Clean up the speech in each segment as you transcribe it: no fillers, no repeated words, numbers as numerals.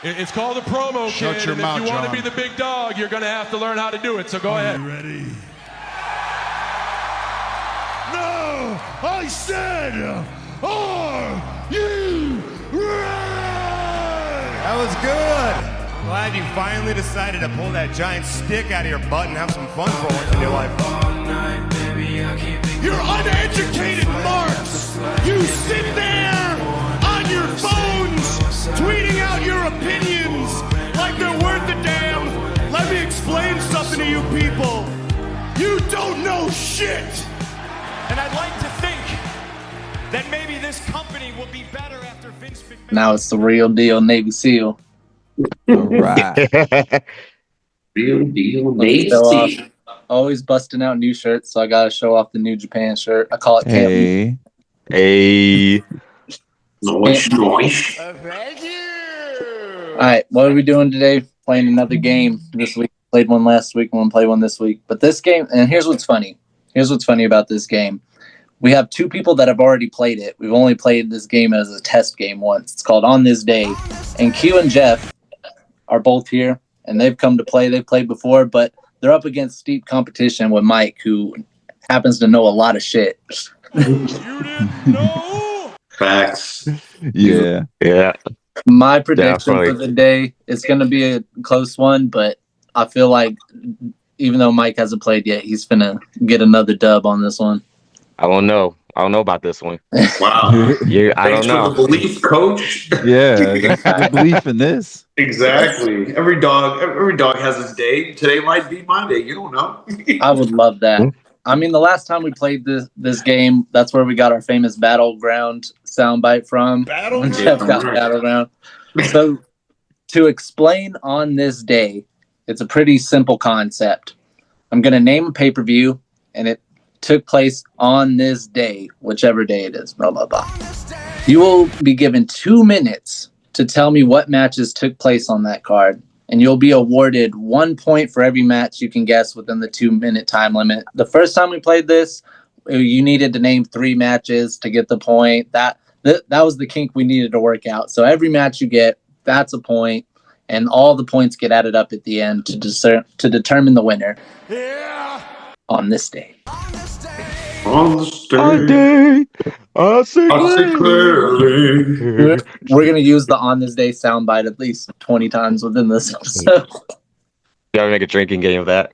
It's called a promo, Shut kid, your and mouth, if you want to John. be the big dog, you're going to have to learn how to do it, so go ahead. You ready? No! I said, are you ready? That was good. I'm glad you finally decided to pull that giant stick out of your butt and have some fun for once in your life. You're uneducated marks! You sit there on your phones tweeting out your opinions like they're worth a damn. Let me explain something to you people. You don't know shit! And I'd like to think that maybe this company will be better after Vince McMahon. Now it's the real deal Navy SEAL. All right. Real deal, Let's show off. Nate. Always busting out new shirts, so I gotta show off the New Japan shirt. I call it Camp. Hey. Hey. Noise. Thank you. All right, what are we doing today? Playing another game this week. Played one last week. I'm gonna play one this week. But this game, and here's what's funny. Here's what's funny about this game. We have two people that have already played it. We've only played this game as a test game once. It's called On This Day. And Q and Jeff are both here, and they've come to play. They've played before, but they're up against steep competition with Mike, who happens to know a lot of shit. You didn't know? Facts. Yeah. Yeah. My prediction Definitely. for the day, it's going to be a close one, but I feel like even though Mike hasn't played yet, he's finna get another dub on this one. I don't know. I don't know about this one. Wow. Yeah, I don't Thanks know. for the belief, coach. Yeah. That's the belief in this. Exactly. Every dog has his day. Today might be my day. You don't know. I would love that. I mean, the last time we played this game, that's where we got our famous Battleground soundbite from. Battleground? Jeff got Battleground. So, to explain On This Day, it's a pretty simple concept. I'm going to name a pay-per-view, and it took place on this day, whichever day it is, blah, blah, blah. You will be given 2 minutes to tell me what matches took place on that card, and you'll be awarded 1 point for every match you can guess within the 2-minute time limit. The first time we played this, you needed to name 3 matches to get the point. That was the kink we needed to work out. So every match you get, that's a point, and all the points get added up at the end to determine the winner. Yeah. On this day. On the day. I see clearly. We're going to use the On This Day soundbite at least 20 times within this episode. Gotta make a drinking game of that.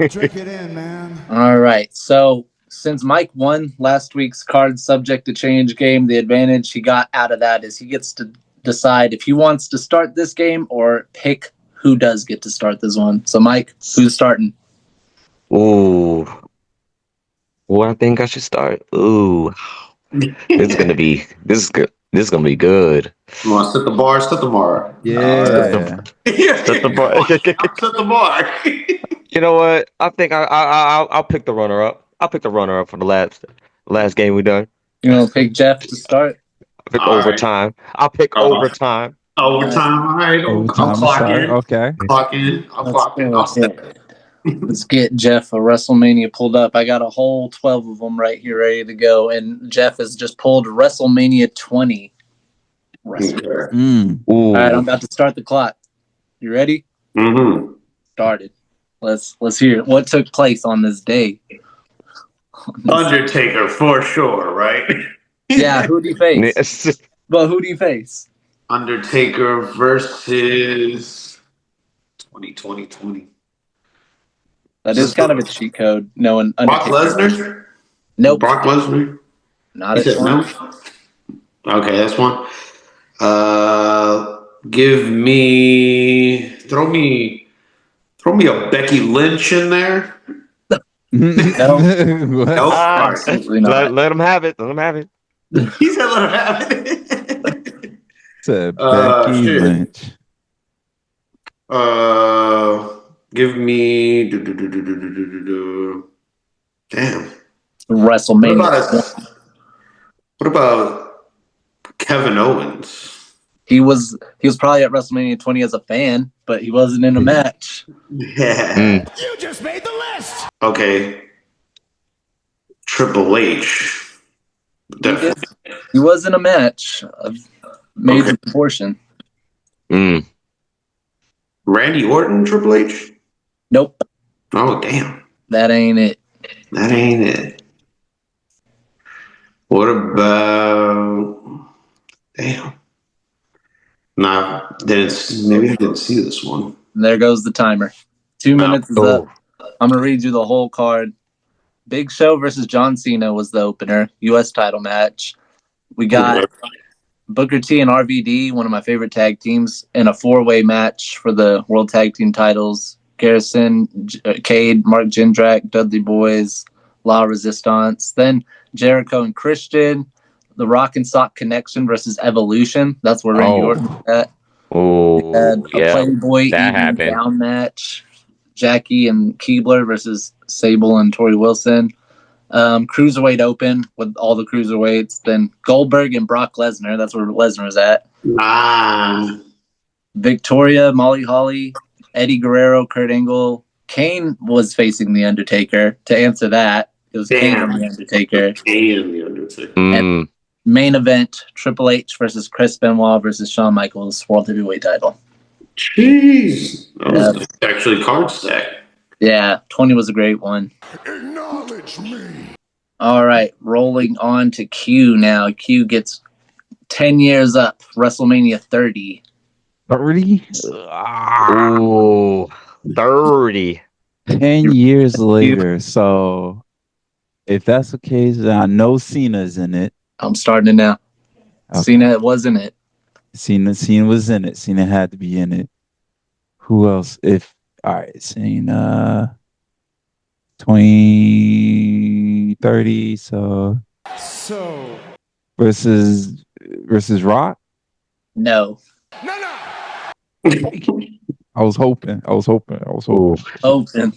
Drink it in, man. All right. So since Mike won last week's card subject to change game, the advantage he got out of that is he gets to decide if he wants to start this game or pick who does get to start this one. So Mike, who's starting? Ooh. Well, I think I should start. Ooh. This is gonna be good. This is gonna be good. You want to set the bar? Set the bar. Yeah. Set the bar. Set the bar. You know what? I think I'll pick the runner up. I'll pick the runner up for the last game we done. You want to pick Jeff to start? I'll pick All right. overtime. I'll pick overtime. Overtime. All right. I'll Overtime clock start. in. Okay. Clock in. I'll clock in. I'll step. Let's get Jeff a WrestleMania pulled up. I got a whole 12 of them right here ready to go. And Jeff has just pulled WrestleMania 20. All Mm. Ooh. right, I'm about to start the clock. You ready? Mm-hmm. Started. Let's hear what took place on this day. Undertaker for sure, right? Yeah, who do you face? Well, who do you face? Undertaker versus 2020. That is kind of a cheat code. Knowing Brock Undertaker. Lesnar? Nope. Brock Lesnar? Not He at said no? Okay, that's one. Throw me a Becky Lynch in there. No. What? Nope. Absolutely not. Let him have it. Let him have it. He said let him have it. It's a Becky shit. Lynch. Give me damn. WrestleMania. What about Kevin Owens? He was probably at WrestleMania 20 as a fan, but he wasn't in a match. Yeah. You just made the list. Okay. Triple H. He was in a match of major proportion. Randy Orton, Triple H? Nope, Oh, damn. that ain't it. That ain't it. What about... Damn. Nah, maybe I didn't see this one. There goes the timer. 2 minutes is up. Oh, I'm gonna read you the whole card. Big Show versus John Cena was the opener, U.S. title match. We got Booker T and RVD, one of my favorite tag teams, in a 4-way match for the World Tag Team titles. Garrison, Cade, Mark Jindrak, Dudley Boys, La Resistance. Then Jericho and Christian, the Rock and Sock Connection versus Evolution. That's where Randy Orton was at. We had a yeah. Playboy that evening happened. down match. Jackie and Keebler versus Sable and Tori Wilson. Cruiserweight Open with all the cruiserweights. Then Goldberg and Brock Lesnar. That's where Lesnar was at. Victoria, Molly Holly, Eddie Guerrero, Kurt Angle. Kane was facing The Undertaker. To answer that, it was Kane and The Undertaker. Damn, The Undertaker. And main event, Triple H versus Chris Benoit versus Shawn Michaels, World Heavyweight title. Jeez. That was actually card stack. Yeah, 20 was a great one. Acknowledge me. All right, rolling on to Q now. Q gets 10 years up, WrestleMania 30. 30? Ooh, 30. 10 years later. So if that's the case, then I know Cena's in it. I'm starting it now. Okay. Cena wasn't it. Cena was in it. Cena had to be in it. Who else? All right, Cena 2030. So versus Rock. No. I was hoping. Open.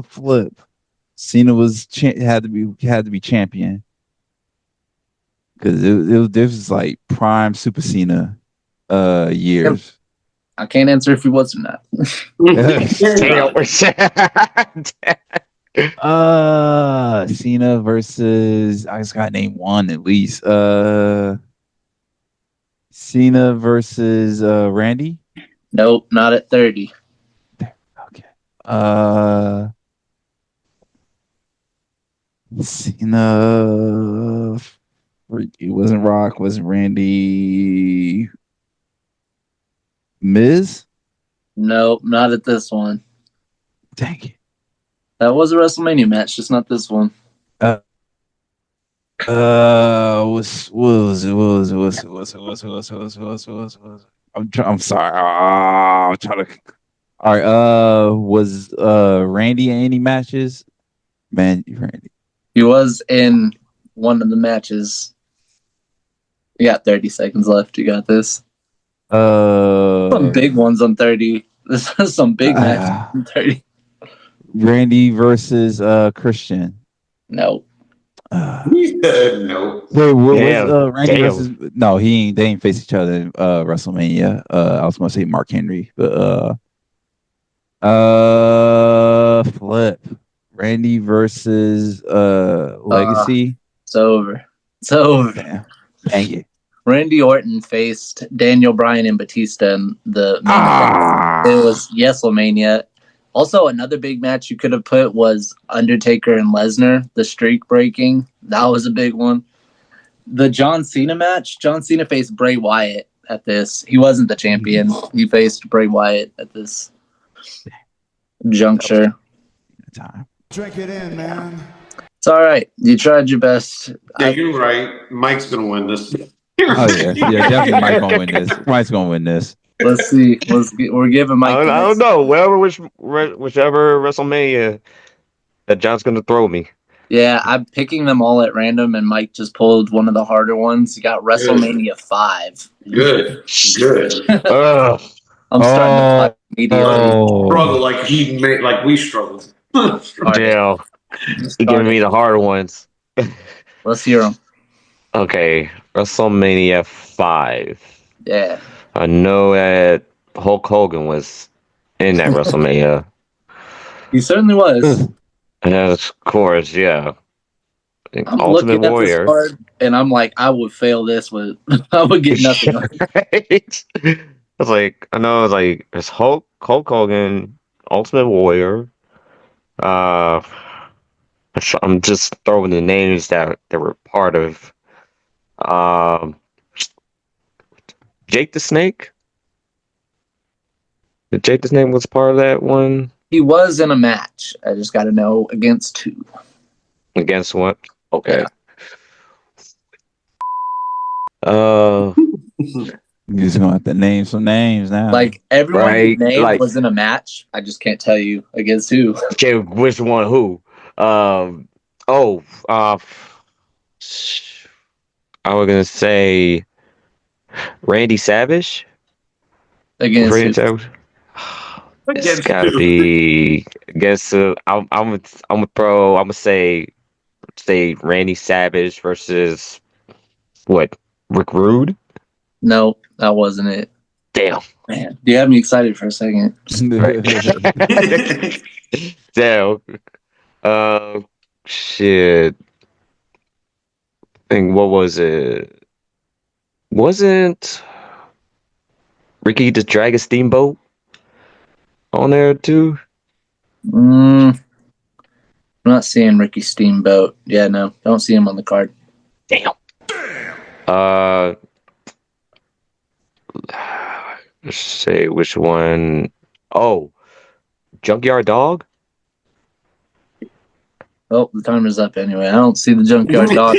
Flip. Cena was had to be champion because this was like prime Super Cena years. I can't answer if he was or not. Cena versus I just got to name one at least. Cena versus Randy. Nope, not at 30. Okay. Cena. It wasn't Rock. Wasn't Randy. Miz. Nope, not at this one. Dang it. That was a WrestleMania match, just not this one. Was I'm sorry. I'm trying to. All right. Was Randy in any matches? Man, Randy. He was in one of the matches. You got 30 seconds left. You got this. Some big ones on 30. This is some big matches on 30. Randy versus Christian. No. No. Wait, was Randy Damn. versus? No, they ain't face each other in WrestleMania. I was gonna say Mark Henry, but flip. Randy versus Legacy. It's over. It's over. Dang it. Randy Orton faced Daniel Bryan and Batista in the main event. It was WrestleMania. Also, another big match you could have put was Undertaker and Lesnar, the streak breaking. That was a big one. The John Cena match, John Cena faced Bray Wyatt at this. He wasn't the champion. He faced Bray Wyatt at this juncture. Time. Drink it in, man. It's all right. You tried your best. Yeah, you're right. Mike's going to win this. Oh, yeah. Yeah, definitely Mike's going to win this. Mike's going to win this. Let's see. We're giving Mike. I don't know. Whichever WrestleMania that John's gonna throw me. Yeah, I'm picking them all at random, and Mike just pulled one of the harder ones. You got WrestleMania 5. Good. Ugh. I'm starting to puck immediately. Struggle like we struggled. Jail. You're giving me the hard ones. Let's hear them. Okay, WrestleMania 5. Yeah. I know that Hulk Hogan was in that WrestleMania. He certainly was. And of course, yeah. I'm Ultimate looking at this Warrior. card, and I'm like, I would fail this with, I would get nothing. Right? It's like I know it's like it's Hulk Hogan, Ultimate Warrior. Uh, I'm just throwing the names that were part of. Um, Jake the Snake. Jake the Snake was part of that one. He was in a match. I just got to know against who. Against what? Okay. Yeah. You just gonna have to name some names now. Like everyone Right, named like- was in a match. I just can't tell you against who. Okay, which one? Who? Oh. I was gonna say Randy Savage. Against Randy who? Savage. It's Against gotta who? be against. I'm gonna say Randy Savage versus what? Rick Rude. No, that wasn't it. Damn. Man, you had me excited for a second. Damn. Shit. I think what was it? Wasn't Ricky the Dragon Steamboat on there too? I'm not seeing Ricky Steamboat. Yeah, no, don't see him on the card. Damn. Let's say which one. Oh, Junkyard Dog. Oh, the timer's up anyway. I don't see the Junkyard Dog.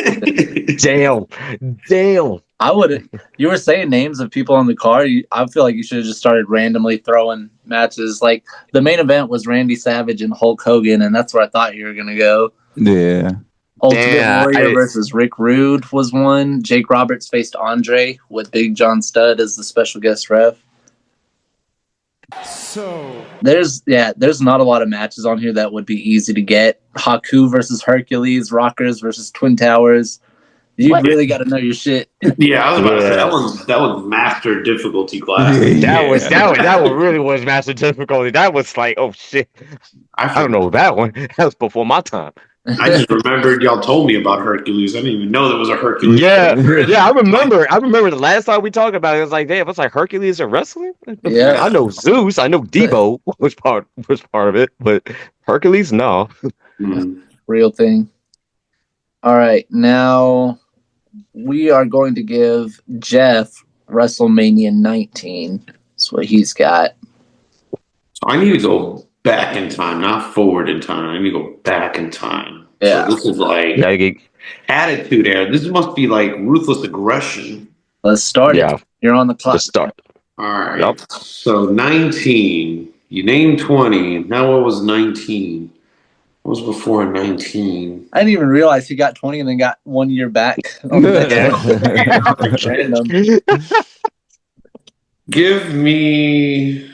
Damn. I would. You were saying names of people on the card. I feel like you should have just started randomly throwing matches. Like the main event was Randy Savage and Hulk Hogan, and that's where I thought you were gonna go. Yeah. Ultimate Warrior versus Rick Rude was one. Jake Roberts faced Andre with Big John Studd as the special guest ref. So There's not a lot of matches on here that would be easy to get. Haku versus Hercules, Rockers versus Twin Towers. You really got to know your shit. Yeah, I was about to say that was master difficulty class. That one really was massive difficulty. That was like, oh shit. I don't know that one. That was before my time. I just remembered y'all told me about Hercules. I didn't even know there was a Hercules. Yeah, I remember. I remember the last time we talked about it. It was like, damn, it's like Hercules and wrestling. Yeah. I know Zeus. I know Debo was part of it, but Hercules, no. Real thing. All right, now we are going to give Jeff WrestleMania 19. That's what he's got. So I need to go back in time, not forward in time. I need to go back in time. Yeah. So this is like Attitude Era. This must be like Ruthless Aggression. Let's start it. You're on the clock. Let's start. All right. So 19. You named 20. Now what was 19? What was before 19? I didn't even realize he got 20 and then got 1 year back. Random. Give me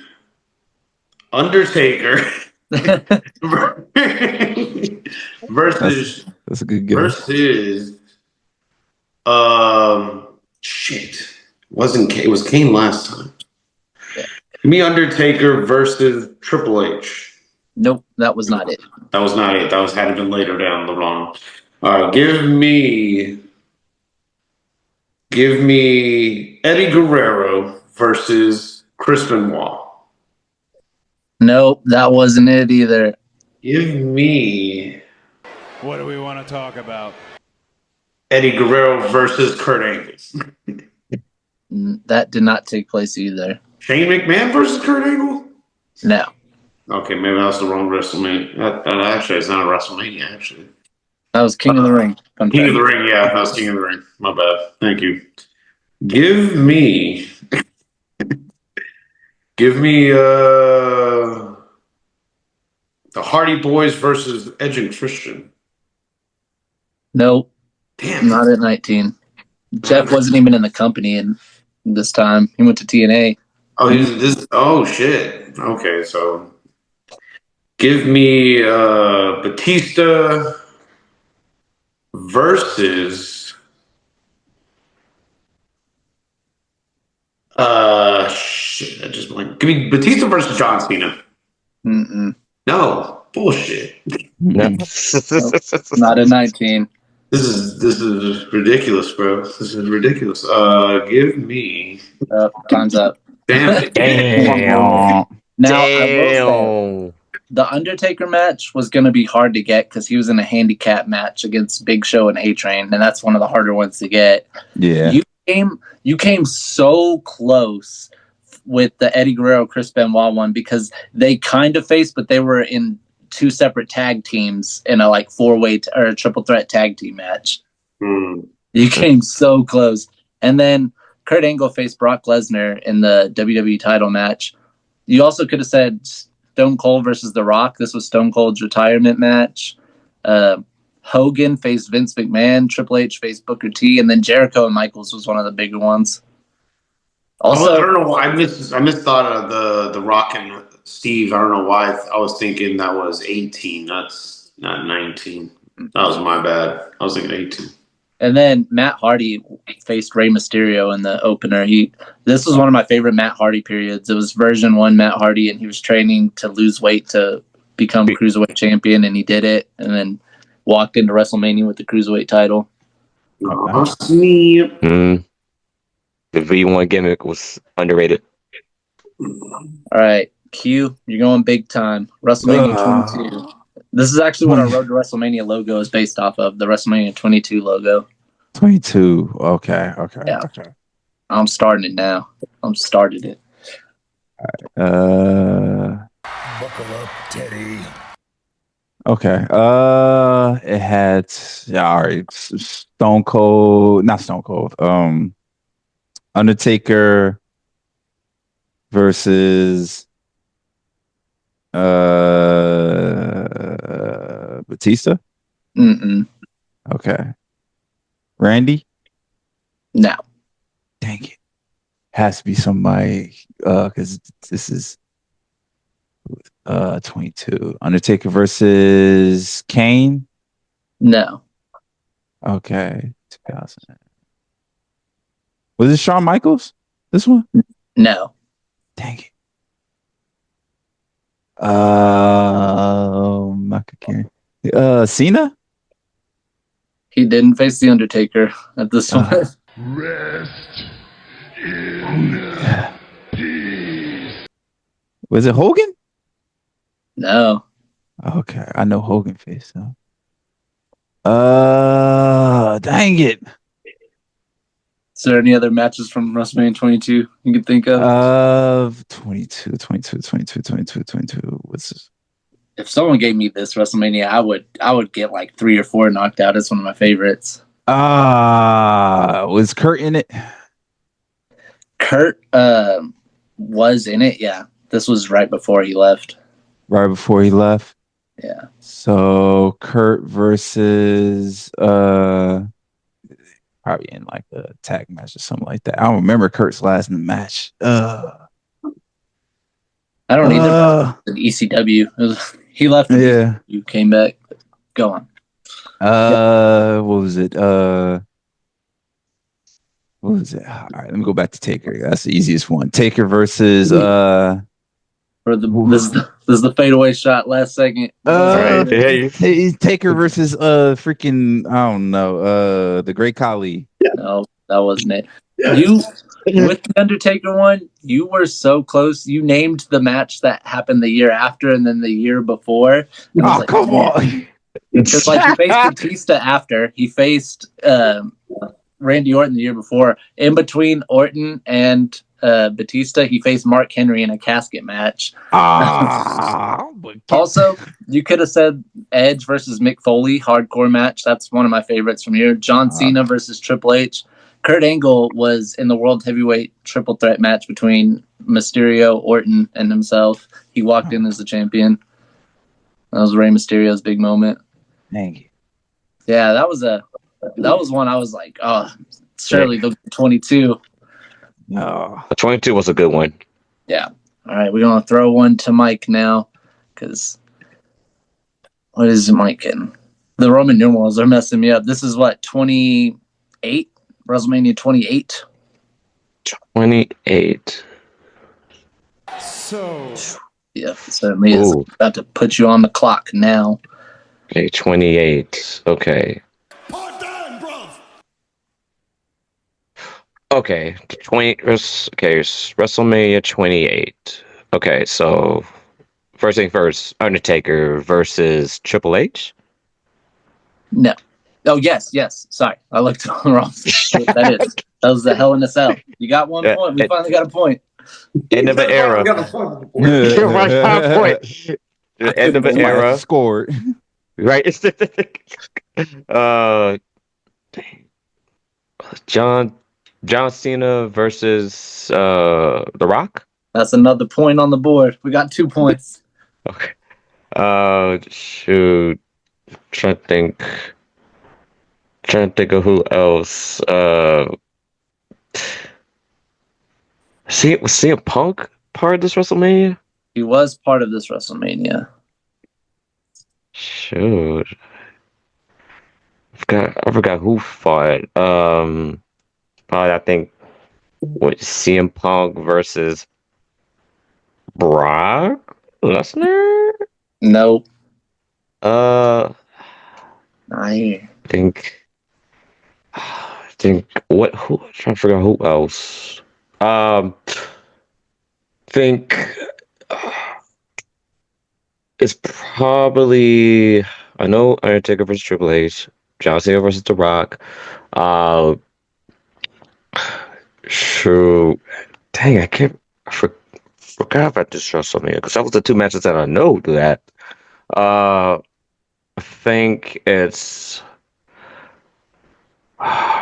Undertaker versus That's a good guess. shit. It was Kane last time. Yeah. Give me Undertaker versus Triple H. Nope, that was not it. That was not it. That had been later down the line. All right, give me Eddie Guerrero versus Chris Benoit. Nope, that wasn't it either. Give me what do we want to talk about? Eddie Guerrero versus Kurt Angle. That did not take place either. Shane McMahon versus Kurt Angle? No. Okay, maybe that was the wrong WrestleMania. That actually, it's not a WrestleMania, actually. That was King of the Ring. King of the Ring, yeah. That was King of the Ring. My bad. Thank you. Give me the Hardy Boys versus Edge and Christian. Nope. Damn. Not at 19. Jeff wasn't even in the company in this time. He went to TNA. Oh, shit. Okay, so give me Batista versus shit. I just blanked. Give me Batista versus John Cena. Mm-mm. No bullshit. No. Not at 19. This is ridiculous, bro. This is ridiculous. Give me. Time's up. Damn it. Damn. Now, I will say, Damn. the Undertaker match was going to be hard to get because he was in a handicap match against Big Show and A-Train, and that's one of the harder ones to get. Yeah. You came so close with the Eddie Guerrero Chris Benoit one because they kind of faced, but they were in two separate tag teams in a like four-way or a triple threat tag team match. You came so close. And then Kurt Angle faced Brock Lesnar in the WWE title match. You also could have said Stone Cold versus The Rock. This was Stone Cold's retirement match. Hogan faced Vince McMahon. Triple H faced Booker T. And then Jericho and Michaels was one of the bigger ones. Also, I don't know why I misthought of the Rock and Steve. I don't know why I was thinking that was 18. That's not 19. That was my bad. I was thinking 18. And then Matt Hardy faced Rey Mysterio in the opener. This was one of my favorite Matt Hardy periods. It was version 1 Matt Hardy, and he was training to lose weight to become Cruiserweight champion, and he did it, and then walked into WrestleMania with the Cruiserweight title. The V1 gimmick was underrated. All right, Q, you're going big time. WrestleMania 22. This is actually what our Road to WrestleMania logo is based off of, the WrestleMania 22 logo. 22. Okay. Yeah. I'm starting it now. I'm started it. Buckle up, Teddy. Okay. It had all right. Stone Cold, not Stone Cold. Undertaker versus Batista. Okay. Randy. No. Dang it. Has to be somebody because this is 22. Undertaker versus Kane. No. Okay. 2000. Was it Shawn Michaels? This one? No. Dang it. Cena? He didn't face the Undertaker at this one. Rest in peace. Was it Hogan? No. Okay, I know Hogan faced him. Dang it. Is there any other matches from WrestleMania 22 you can think of? 22. What's this? If someone gave me this WrestleMania, I would get like 3 or 4 knocked out. It's one of my favorites. Was Kurt in it? Kurt was in it, yeah. This was right before he left. Right before he left? Yeah. So Kurt versus probably in like a tag match or something like that. I don't remember Kurt's last match. I don't either. ECW. He left. Yeah. You came back. Go on. What was it? What was it? All right, let me go back to Taker. That's the easiest one. Taker versus this is the fadeaway shot last second. Taker versus freaking I don't know, the Great Khali. No, that wasn't it. You with the Undertaker one, you were so close. You named the match that happened the year after and then the year before. Oh, come on. Because like he faced Batista after. He faced Randy Orton the year before. In between Orton and Batista, he faced Mark Henry in a casket match. Also, you could have said Edge versus Mick Foley hardcore match. That's one of my favorites from here. John Cena versus Triple H. Kurt Angle was in the World Heavyweight Triple Threat match between Mysterio, Orton, and himself. He walked in as the champion. That was Rey Mysterio's big moment. Thank you. Yeah, that was one I was like, oh, surely the 22. No. The 22 was a good one. Yeah. All right, we're going to throw one to Mike now because what is Mike getting? The Roman numerals are messing me up. This is what, 28? WrestleMania 28? 28. So, yeah, certainly is. About to put you on the clock now. Okay, 28. Okay. Put the Okay, it's WrestleMania 28. Okay, so first thing first, Undertaker versus Triple H. No. Oh, yes. Sorry. I looked on the wrong. That was the Hell in a Cell. You got 1 point. We finally got a point. End of an era. Yeah. Point. The end of an Somebody has era. to score. Right. John Cena versus The Rock. That's another point on the board. We got 2 points. Okay. Shoot. Trying to think of who else. Was CM Punk part of this WrestleMania? He was part of this WrestleMania. Shoot. I forgot who fought. I think what CM Punk versus Brock Lesnar? Nope. I think what who I'm trying to figure out who else. Think it's probably I know Undertaker versus Triple H, John Cena versus The Rock. Shoot, dang, I forgot about this WrestleMania because that was the 2 matches that I know do that. I think it's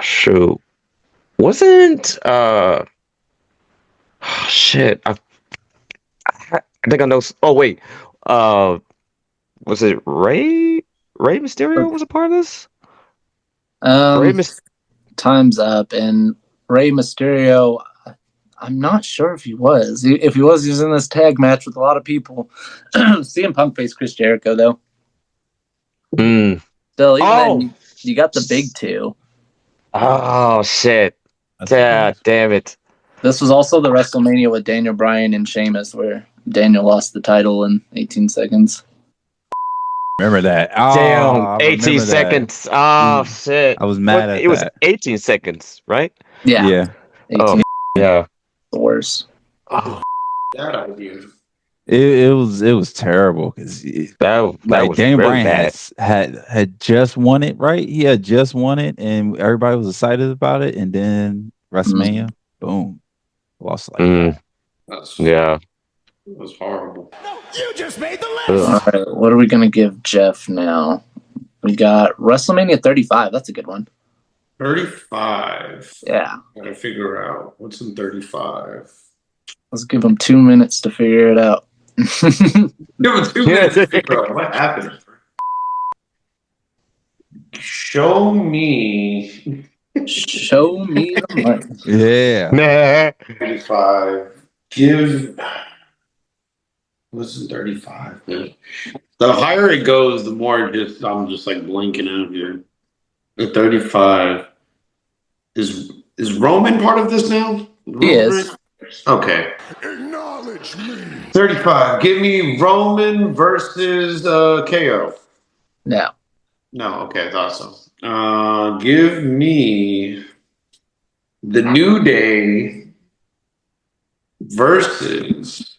shoot. Wasn't shit. I think I know. Oh wait, was it Ray Mysterio was a part of this? Time's up, and Rey Mysterio. I'm not sure if he was. If he was, he was in this tag match with a lot of people. CM Punk faced Chris Jericho, though. Still, even then, you got the big 2. Oh shit! Damn it! This was also the WrestleMania with Daniel Bryan and Sheamus, where Daniel lost the title in 18 seconds. Remember that? Oh, Damn, 18 seconds. That. Oh shit! I was mad at it. It was 18 seconds, right? Yeah. 18. Oh yeah. The worst. Oh, that idea. It was terrible because that was Daniel really Bryan bad. had just won it, right? He had just won it, and everybody was excited about it. And then WrestleMania, boom, lost like that. That was horrible. No, you just made the list. All right, what are we gonna give Jeff now? We got WrestleMania 35. That's a good one. 35. Yeah. Gotta figure out what's in 35. Let's give him 2 minutes to figure it out. Give him 2 minutes to figure out what happened. Show me the money. Yeah. 35. Give. What's in 35? The higher it goes, the more I'm just like blinking out here. The 35 is Roman part of this now? He is. Okay. Acknowledge me. 35. Give me Roman versus KO. No. No, okay, I thought so. Give me the New Day versus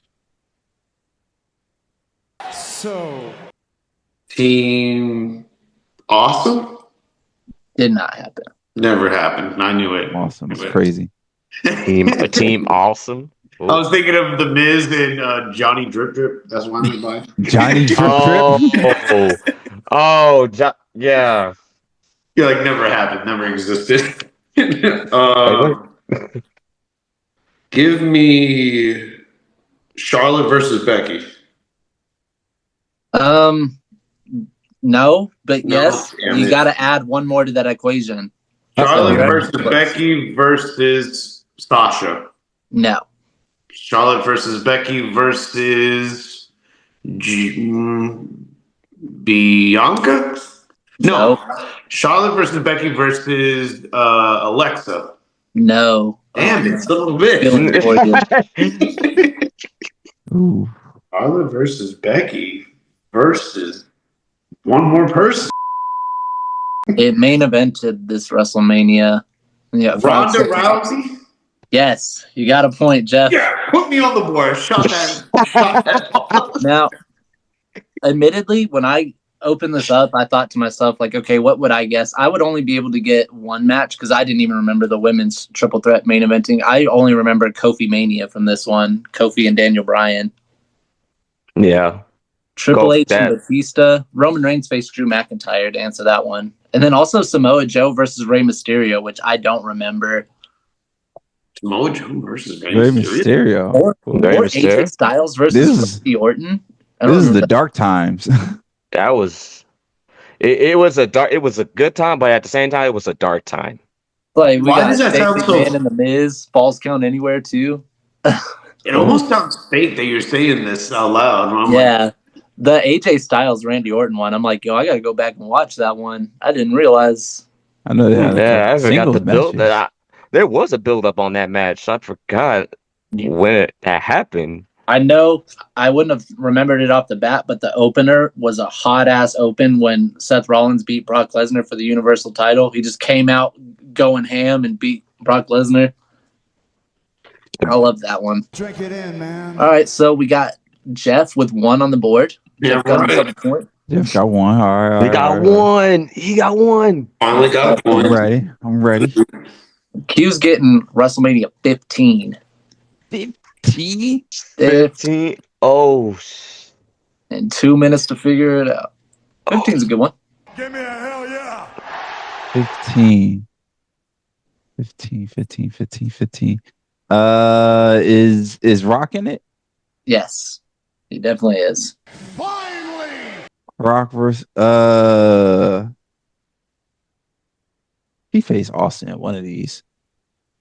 Team Awesome. Did not happen. Never happened. I knew it. Awesome. It's crazy. Team Awesome. I was thinking of The Miz and Johnny Drip Drip. That's one of mine. Johnny Drip Drip. Yeah. Yeah, like never happened, never existed. Give me Charlotte versus Becky. No, but No, yes, damn you it. got to add one more to that equation. Charlotte Okay. versus Becky versus Sasha. No. Charlotte versus Becky versus Bianca? No. Charlotte versus Becky versus Alexa. No. Damn it, son of a Feeling bitch. for you. Ooh. Charlotte versus Becky versus one more person. It main evented this WrestleMania. Yeah, Ronda Rousey? Yes, you got a point, Jeff. Yeah, put me on the board. Shot that. Now, admittedly, when I opened this up, I thought to myself, like, okay, what would I guess? I would only be able to get one match because I didn't even remember the women's triple threat main eventing. I only remember Kofi Mania from this one, Kofi and Daniel Bryan. Yeah. Triple H and Batista. Roman Reigns faced Drew McIntyre to answer that one. And then also Samoa Joe versus Rey Mysterio, which I don't remember. Samoa Joe versus Rey Mysterio. Or AJ Styles versus Randy Orton. This is the dark times. That was it was a good time, but at the same time it was a dark time. Like we got Shane McMahon and The Miz, Falls Count Anywhere too. It almost sounds fake that you're saying this out loud. Yeah. The AJ Styles Randy Orton one, I'm like, yo, I gotta go back and watch that one. I didn't realize. I know that. Yeah, I forgot the build. There was a build up on that match. I forgot when that happened. I know I wouldn't have remembered it off the bat, but the opener was a hot ass open when Seth Rollins beat Brock Lesnar for the Universal title. He just came out going ham and beat Brock Lesnar. I love that one. Drink it in, man. All right, so we got Jeff with 1 on the board. Yeah, Jeff got a point. Jeff got one. All right. He got one. He got one. Finally got a point. I'm ready. Q's getting WrestleMania 15. 15? Oh. And 2 minutes to figure it out. 15 is a good one. Give me a hell yeah. 15. Is Rock in it? Yes. He definitely is. Finally. Rock versus he faced Austin at one of these.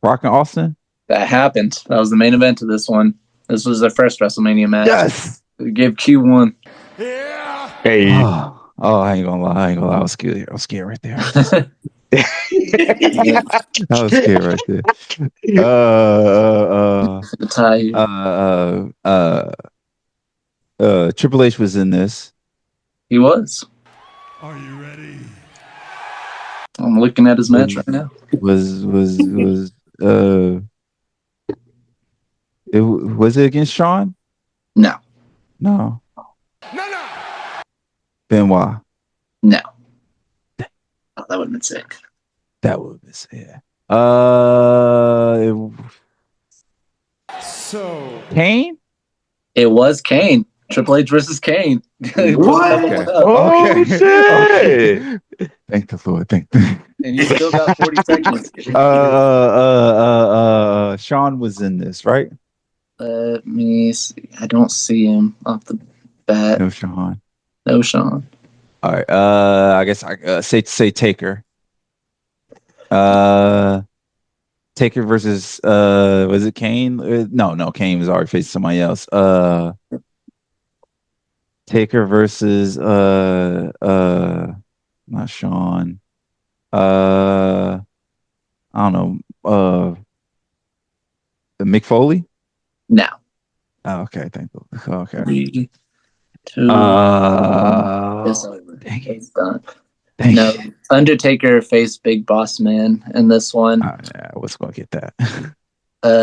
Rock and Austin? That happened. That was the main event of this one. This was their first WrestleMania match. Yes. We gave Q1. Yeah. Hey. Oh, I ain't gonna lie. I was scared. I was scared right there. I was scared right there. Triple H was in this. He was. Are you ready? I'm looking at his match right now. Was it against Shawn? No. No. Benoit. No. Oh, that would have been sick. That would have been sick. So Kane? It was Kane. Triple H versus Kane. What? Okay. Oh, shit. Okay. Thank the Lord. Thank the And you still got 40 seconds. Shawn was in this, right? Let me see. I don't see him off the bat. No Shawn. No Shawn. All right. I guess I say Taker. Taker versus was it Kane? No, Kane was already facing somebody else. Taker versus not Shawn. I don't know. Mick Foley? No. Oh, okay, thank you. Okay. 3, 2. It's over. It's done. No, Undertaker faced Big Boss Man in this one. Yeah, I was gonna get that.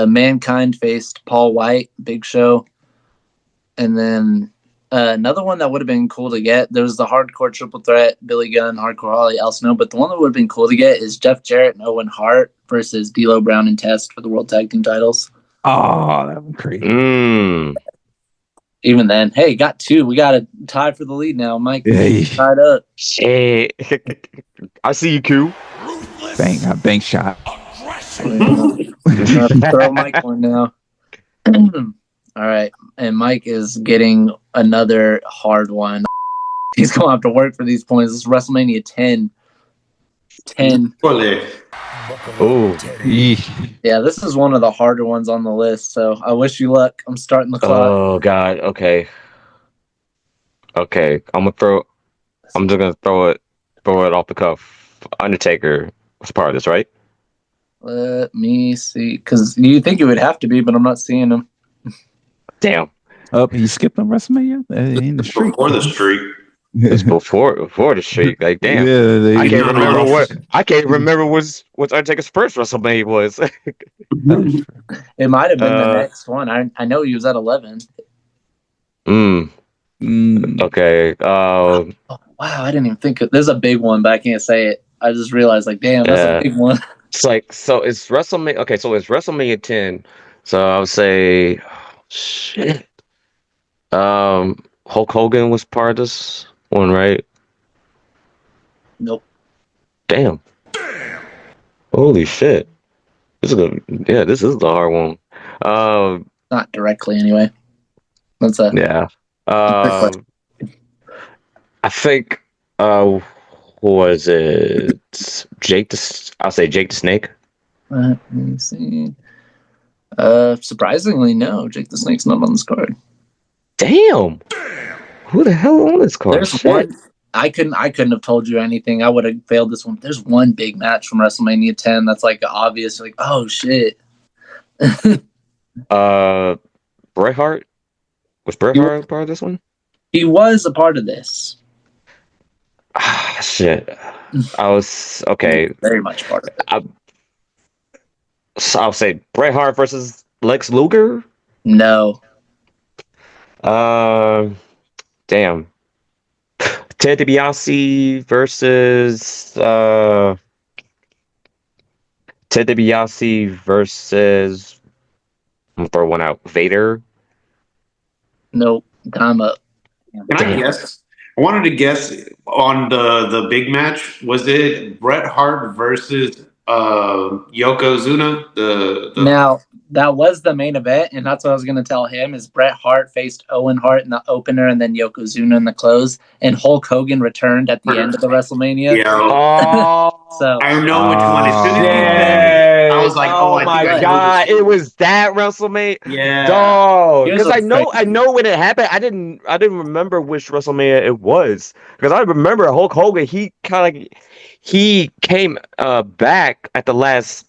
Mankind faced Paul White, Big Show, and then another one that would have been cool to get. There was the hardcore triple threat, Billy Gunn, Hardcore Holly, El Snow, but the one that would have been cool to get is Jeff Jarrett and Owen Hart versus D'Lo Brown and Test for the World Tag Team titles. Oh, that would be crazy. Even then, hey, got 2. We got a tie for the lead now, Mike. Hey. Tied up. Shit. I see you, Q. Bank shot. Throw Mike one now. All right, and Mike is getting another hard one. He's going to have to work for these points. This is WrestleMania 10. 10. Oh. Yeah, this is one of the harder ones on the list, so I wish you luck. I'm starting the clock. Oh God. Okay. I'm just gonna throw it off the cuff. Undertaker was part of this, right? Let me see, because you think it would have to be, but I'm not seeing him. Damn. Oh, he skipped on WrestleMania in the streak. Before the streak. It's before the streak. Like, damn. Yeah, they, I can't No, no, remember no. what Undertaker's first WrestleMania was. It might have been the Uh, next one. I know he was at 11. mm, mm, okay. Oh, wow, I didn't even think of, there's a big one, but I can't say it. I just realized, like, damn, that's a Yeah. big one. It's like, so it's WrestleMania. Okay, so it's WrestleMania 10. So I would say, shit. Hulk Hogan was part of this one, right? Nope. Damn. Holy shit. This is this is the hard one. Not directly, anyway. That's a Yeah. I think who was it? I'll say Jake the Snake. let me see. Surprisingly, no. Jake the Snake's not on this card. Damn. Who the hell on this card? There's Shit. one. I couldn't have told you anything. I would have failed this one. There's one big match from WrestleMania 10 that's like obvious. Like, oh shit. Bret Hart? Was Bret Hart part of this one? He was a part of this. Ah, shit. I was okay. Very much part of it. So I'll say Bret Hart versus Lex Luger. No. Damn. Ted DiBiase versus Ted DiBiase versus, I'm gonna throw one out. Vader. Nope. Time up. Can I guess? I wanted to guess on the big match. Was it Bret Hart versus Yokozuna? The Now, that was the main event, and that's what I was going to tell him, is Bret Hart faced Owen Hart in the opener and then Yokozuna in the close, and Hulk Hogan returned at the end of the WrestleMania. yeah. Oh, So I know which one. As soon as you said it, I was like, oh I my think I know god, this it was that WrestleMania. Yeah. Dog, Here's because I what's know when it happened. I didn't remember which WrestleMania it was, because I remember Hulk Hogan. He came back at the last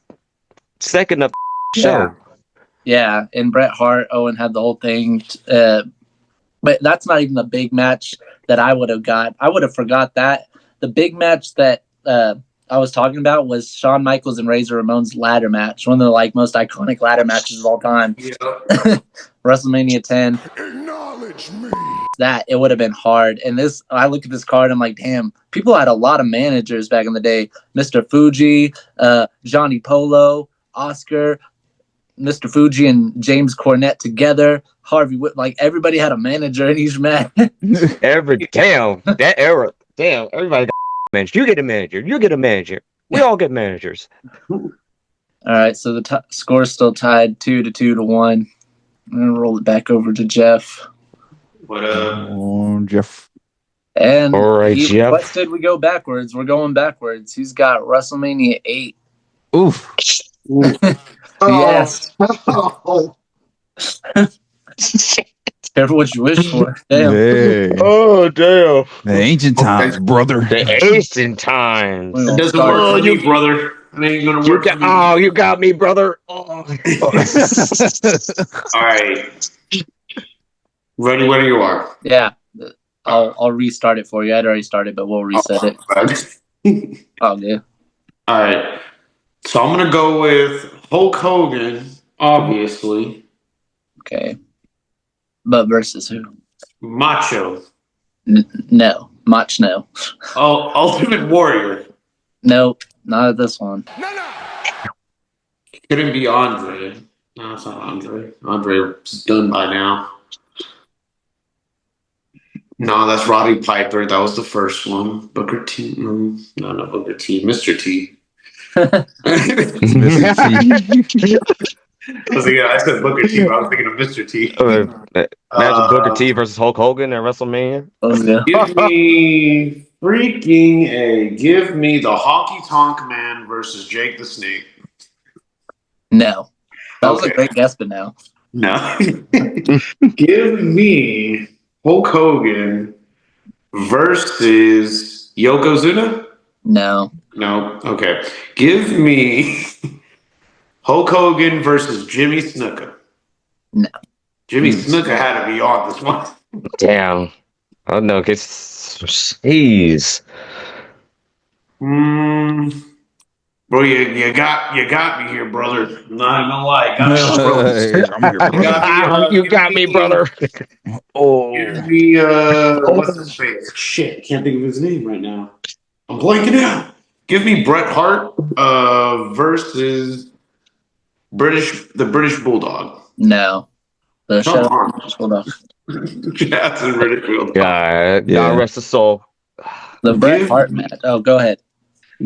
second of the show. yeah, and Bret Hart, Owen had the whole thing. But that's not even the big match that I would have got. I would have forgot that. The big match that I was talking about was Shawn Michaels and Razor Ramon's ladder match, one of the most iconic ladder matches of all time. Yeah. WrestleMania 10. Acknowledge me. That it would have been hard. And this, I look at this card, I'm like, damn, people had a lot of managers back in the day. Mr. Fuji, Johnny Polo, Oscar, Mr. Fuji and James Cornette together. Harvey Whip, everybody had a manager in each match. That era, damn, everybody got a manager. You get a manager. You get a manager. We all get managers. All right, so the score is still tied 2-1. I'm gonna roll it back over to Jeff. What Jeff. And All right, he Jeff. requested we go backwards. We're going backwards. He's got WrestleMania 8. Oof. Yes. Careful what you wish for. Damn. Hey. Oh damn! The ancient times, brother. The ancient times. It doesn't work for me, brother. It ain't gonna work for me. You got me, brother. Oh. All right. Ready when you are. Yeah. I'll restart it for you. I'd already started, but we'll reset it. Oh, good. All right. So I'm gonna go with Hulk Hogan, obviously. Okay. But versus who? Macho. No. Mach, no. Oh, Ultimate Warrior. Nope. Not at this one. Couldn't be Andre. No, it's not Andre. Andre's done by now. No, that's Roddy Piper. That was the first one. Booker T. No, not Booker T. Mr. T. I said Booker T, but I was thinking of Mr. T. Imagine Booker T versus Hulk Hogan at WrestleMania. Oh, yeah. Give me the Honky Tonk Man versus Jake the Snake. No. That was a Okay. great guess, but no. No. Give me Hulk Hogan versus Yokozuna? No. No. Okay. Give me Hulk Hogan versus Jimmy Snuka. No. Jimmy Snuka had to be on this one. Damn. Oh no, jeez. Bro, you got me here, brother. I'm not even gonna lie, you got me on the ropes. I'm here, You got brother. me. You got me, brother. Give Oh, me what's his face? Shit, can't think of his name right now. I'm blanking out. Give me Bret Hart versus the British Bulldog. No. The Come show. on, Hold on. Jackson British Bulldog. God Yeah. rest his soul. The Bret Hart match. Oh, go ahead.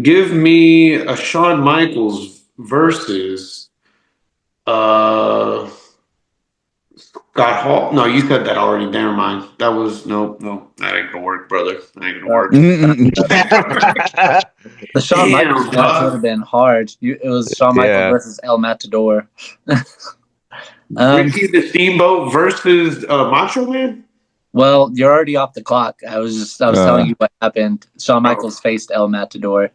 Give me a Shawn Michaels versus Scott Hall. No, you said that already. Never mind. That was no. That ain't gonna work, brother. That ain't gonna work. The Shawn Michaels match dog. would have been hard. It was Shawn Michaels Yeah. versus El Matador. Ricky the Steamboat versus Macho Man. Well, you're already off the clock. I was telling you what happened. Shawn Michaels faced El Matador.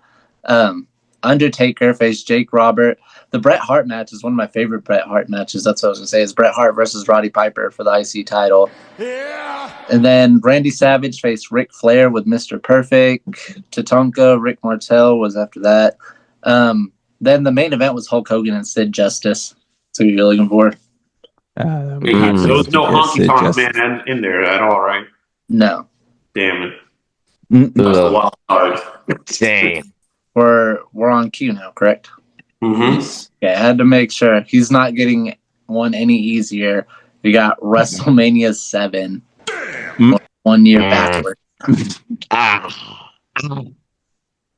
Undertaker faced Jake Robert. The Bret Hart match is one of my favorite Bret Hart matches. That's what I was going to say. It's Bret Hart versus Roddy Piper for the IC title. Yeah. And then Randy Savage faced Ric Flair with Mr. Perfect. Tatanka, Rick Martel was after that. Then the main event was Hulk Hogan and Sid Justice. So you're looking for? There was no honky tonk man in there at all, right? No. Damn it. That's a wild card. Dang. We're on cue now, correct? Mm-hmm. Okay, I had to make sure. He's not getting one any easier. We got WrestleMania 7. 1 year backward. All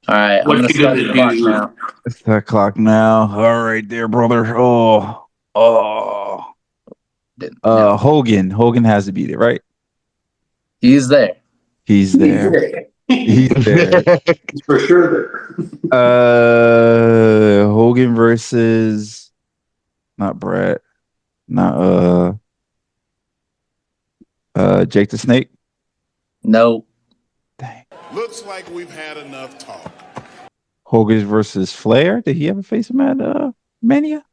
right, I'm What going to you start gonna the clock do? now. it's that clock now. All right, there, brother. Oh. No. Hogan has to be there, right? He's there. He's there. He's there. For sure there. Hogan versus not Brett, not Jake the Snake. No. Dang. Looks like we've had enough talk. Hogan versus Flair. Did he ever face him at Mania?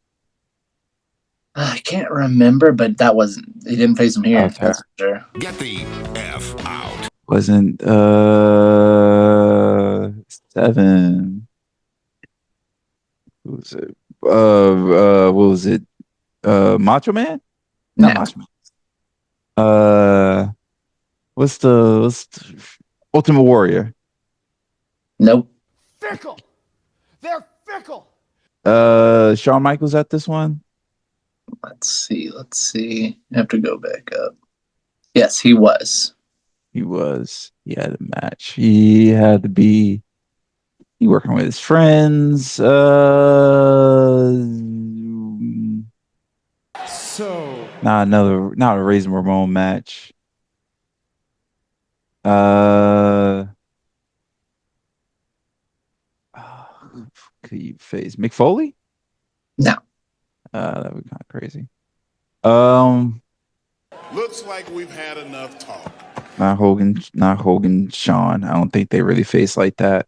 I can't remember, but that wasn't. He didn't face him here. Okay. That's for sure. Get the F out. Wasn't 7. Who was it? What was it? Macho Man? Not No. Macho Man. What's the Ultimate Warrior? Nope. Fickle. They're fickle. Shawn Michaels at this one? Let's see. I have to go back up. Yes, he was. He was. He had a match. He had to be working with his friends. So Not a Razor Ramon match. Could you face Mick Foley? No. That would be kind of crazy. looks like we've had enough talk. Not Hogan, Shawn. I don't think they really face like that.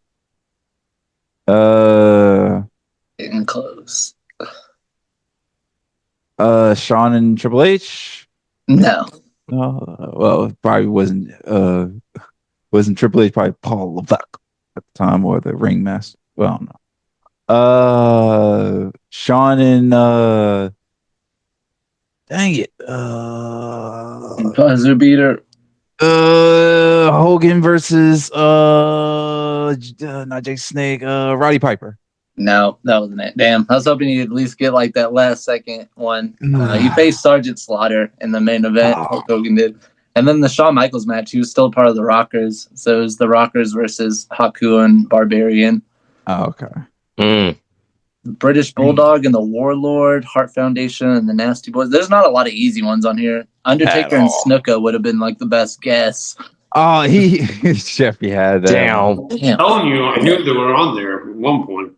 Getting close. Shawn and Triple H. No. Well, it probably wasn't Triple H. Probably Paul Levesque at the time, or the ringmaster. Well, no. Shawn and dang it. Buzzer beater. Hogan versus not Jake Snake, Roddy Piper. No, that wasn't it. Damn, I was hoping you'd at least get like that last second one. He faced Sergeant Slaughter in the main event. Hulk Hogan did. And then the Shawn Michaels match, he was still part of the Rockers. So it was the Rockers versus Haku and Barbarian. Oh, okay. The British Bulldog and the Warlord, Hart Foundation, and the Nasty Boys. There's not a lot of easy ones on here. Undertaker and Snuka would have been like the best guess. Oh, Jeffy had that. Damn. I'm telling you, I knew they were on there at one point.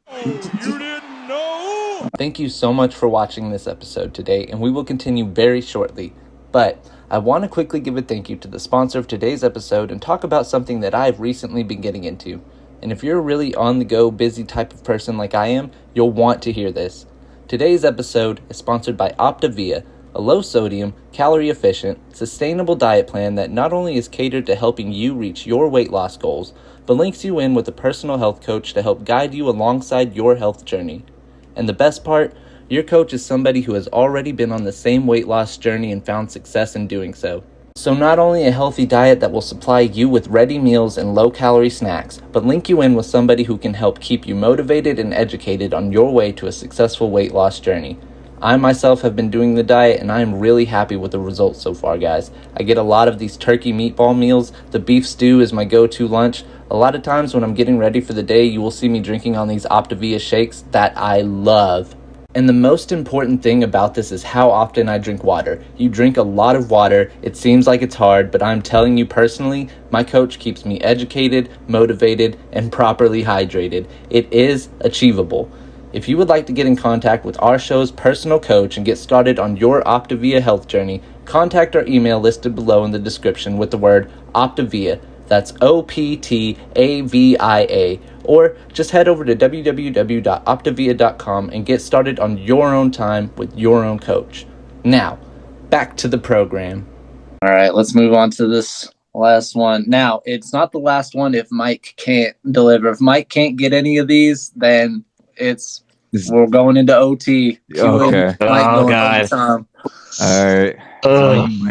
Thank you so much for watching this episode today, and we will continue very shortly. But I want to quickly give a thank you to the sponsor of today's episode and talk about something that I've recently been getting into. And if you're a really on-the-go, busy type of person like I am, you'll want to hear this. Today's episode is sponsored by Optavia, a low-sodium, calorie-efficient, sustainable diet plan that not only is catered to helping you reach your weight loss goals, but links you in with a personal health coach to help guide you alongside your health journey. And the best part, your coach is somebody who has already been on the same weight loss journey and found success in doing so. So not only a healthy diet that will supply you with ready meals and low-calorie snacks, but link you in with somebody who can help keep you motivated and educated on your way to a successful weight loss journey. I myself have been doing the diet and I am really happy with the results so far, guys. I get a lot of these turkey meatball meals. The beef stew is my go-to lunch. A lot of times when I'm getting ready for the day, you will see me drinking on these Optavia shakes that I love. And the most important thing about this is how often I drink water. You drink a lot of water. It seems like it's hard, but I'm telling you personally, my coach keeps me educated, motivated, and properly hydrated. It is achievable. If you would like to get in contact with our show's personal coach and get started on your Optavia health journey, contact our email listed below in the description with the word Optavia. That's OPTAVIA. Or just head over to www.optavia.com and get started on your own time with your own coach. Now, back to the program. All right, let's move on to this last one. Now, it's not the last one if Mike can't deliver. If Mike can't get any of these, then we're going into OT. Okay. Oh, God. All right.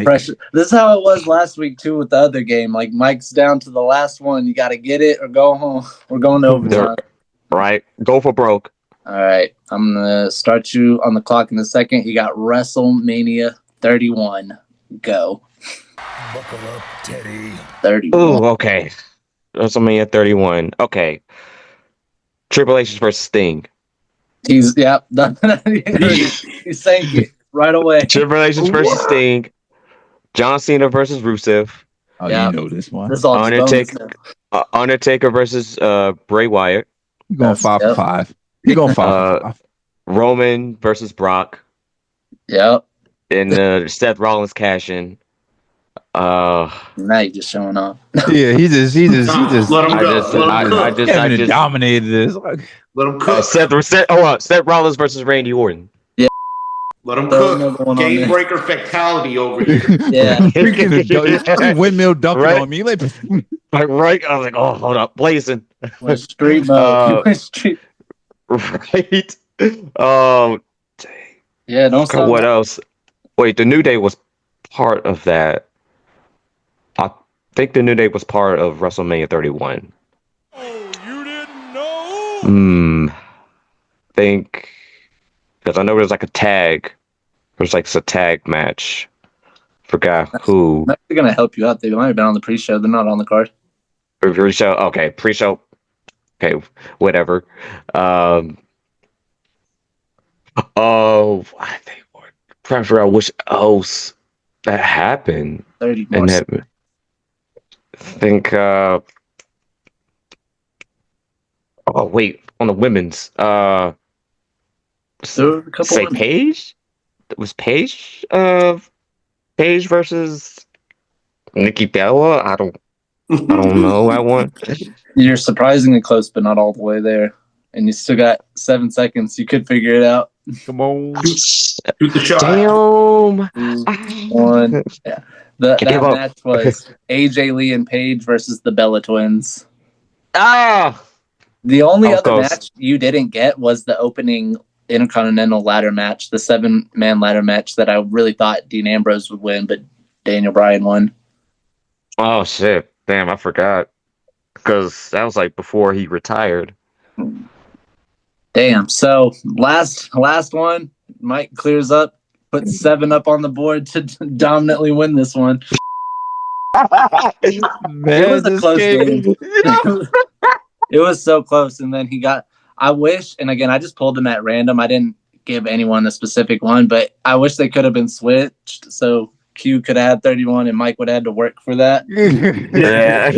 Pressure. This is how it was last week too with the other game. Like Mike's down to the last one. You got to get it or go home. We're going to overtime. Right. Go for broke. All right. I'm gonna start you on the clock in a second. You got WrestleMania 31. Go. Buckle up, Teddy. 31. Ooh, okay. WrestleMania 31. Okay. Triple H versus Sting. He sank it right away. Triple H versus Sting. John Cena versus Rusev. Oh, Yeah. you know this one. This all Undertaker versus Bray Wyatt. You're going 5 for 5. You're going 5 for 5. Roman versus Brock. Yep. And Seth Rollins cash-in. Now you're just showing off. Yeah, he just Let him go. Kevin dominated this. Let him cook. Seth Rollins versus Randy Orton. Let him cook. Game breaker fatality over here. Yeah. Freaking windmill dumping Right. on me. Like, Right? I was like, oh, hold up. Blazing. Street mode. Street. Right? Yeah, don't stop. What else? Wait, the New Day was part of that. I think the New Day was part of WrestleMania 31. Oh, you didn't know? Think because I know there's like a tag. There's like a tag match. Forgot who. I'm actually gonna help you out. They might have been on the pre-show. They're not on the card. Pre-show. Okay, pre-show. Okay, whatever. Oh, I think. Trying to figure out which else that happened. 30 And more. that, I think. Oh wait, on the women's. There were a couple Say of- Paige. It was Paige. Paige versus Nikki Bella. I don't know. I want. You're surprisingly close, but not all the way there. And you still got 7 seconds. You could figure it out. come on. Shoot the shot. Damn. 2, 1. Yeah. That Give up. match was AJ Lee and Paige versus the Bella Twins. Ah. The only I was other close. match you didn't get was the opening Intercontinental ladder match, the 7-man ladder match that I really thought Dean Ambrose would win, but Daniel Bryan won. Oh shit! Damn, I forgot. Because that was like before he retired. Damn. So last one, Mike clears up, puts 7 up on the board to dominantly win this one. It was a close game. It was so close, and then he got. I wish, and again, I just pulled them at random. I didn't give anyone a specific one, but I wish they could have been switched. So Q could have had 31, and Mike would have had to work for that. Yeah.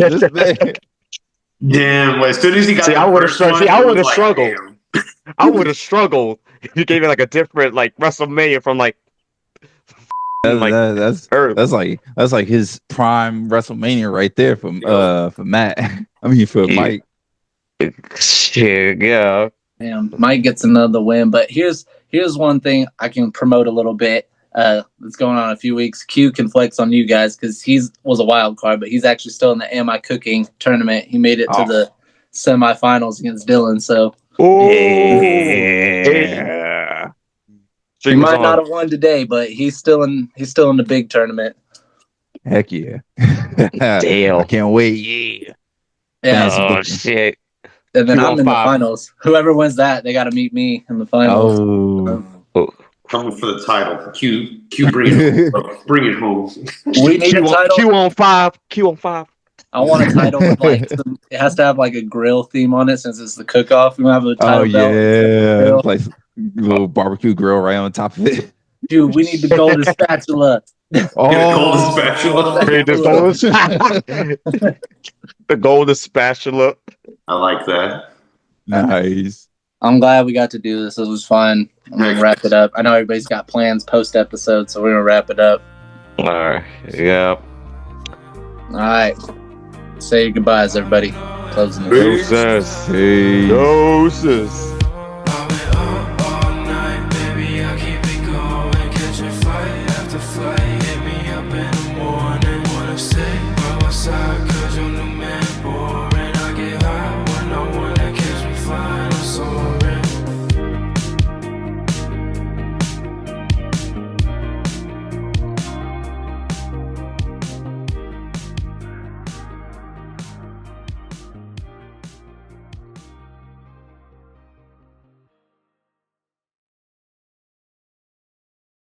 Damn. Well, as soon as he got See, the I would've first one, struggled. it was like, struggled. damn. I would have struggled if you gave it like a different like WrestleMania from like. That's like his prime WrestleMania right there for Matt. I mean for Mike. Shit, yeah. Damn, Mike gets another win. But here's one thing I can promote a little bit. that's going on in a few weeks. Q can flex on you guys because was a wild card, but he's actually still in the Am I Cooking tournament. He made it to the semifinals against Dylan, so Yeah. he might not have won today, but he's still in the big tournament. Heck yeah. Damn. I can't wait. Yeah. Oh shit. And then Q I'm on in the 5. finals. Whoever wins that, they got to meet me in the finals. Oh. Coming for the title. Q, bring it home. Bro. Bring it home. We need a title. Q on 5. Q on 5. I want a title with it has to have like a grill theme on it since it's the cook-off. We have a title belt. Yeah, like little barbecue grill right on top of it. Dude, we need the golden spatula. Golden spatula. The golden spatula. I like that. Nice. I'm glad we got to do this. It was fun. I'm gonna wrap it up. I know everybody's got plans post episode, so we're gonna wrap it up. All right. Yeah. All right. Say your goodbyes, everybody. Closing it. Deuces. Hey. Deuces. All night, baby, I keep it going, catching fight after fight.